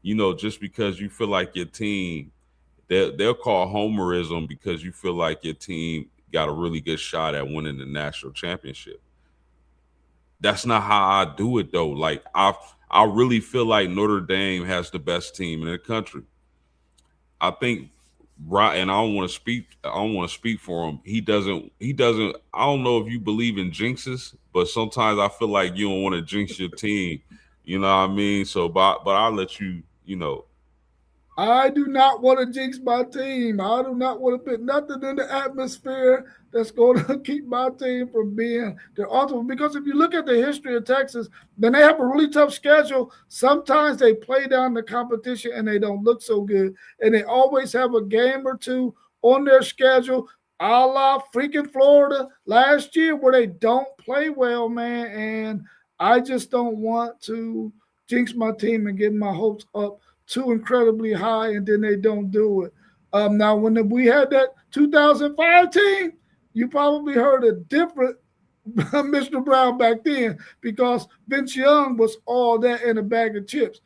just because you feel like your team, they'll call homerism because you feel like your team got a really good shot at winning the national championship. That's not how I do it though. Like I really feel like Notre Dame has the best team in the country. I think right, and I don't want to speak for him. He doesn't I don't know if you believe in jinxes, but sometimes I feel like you don't want to jinx your team. You know what I mean? So but I'll let you. I do not want to jinx my team. I do not want to put nothing in the atmosphere that's going to keep my team from being the ultimate. Because if you look at the history of Texas, then they have a really tough schedule. Sometimes they play down the competition and they don't look so good. And they always have a game or two on their schedule, a la freaking Florida last year, where they don't play well, man. And I just don't want to jinx my team and get my hopes up too incredibly high, and then they don't do it. Now, when we had that 2005 team, you probably heard a different Mr. Brown back then because Vince Young was all that in a bag of chips.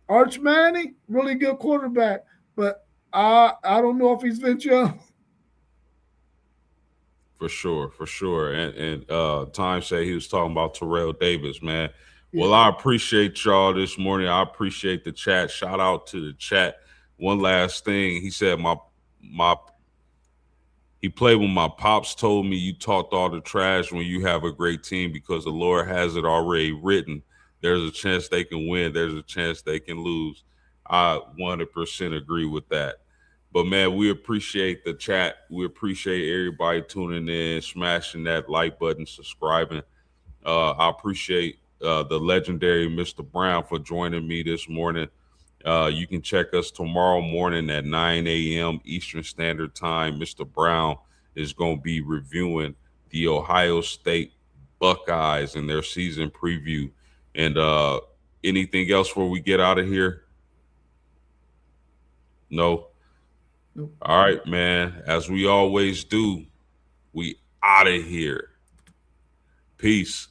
Arch Manning, really good quarterback, but I don't know if he's Vince Young. For sure, for sure. And Time said he was talking about Terrell Davis, man. Well, Yeah. I appreciate y'all this morning. I appreciate the chat. Shout out to the chat. One last thing. He said my he played when my pops told me you talked all the trash when you have a great team because the Lord has it already written. There's a chance they can win, there's a chance they can lose. I 100% agree with that. But man, we appreciate the chat. We appreciate everybody tuning in, smashing that like button, subscribing. I appreciate the legendary Mr. Brown for joining me this morning. You can check us tomorrow morning at 9 a.m. Eastern Standard Time. Mr. Brown is going to be reviewing the Ohio State Buckeyes and their season preview. And anything else before we get out of here? No. All right, man. As we always do, we out of here. Peace.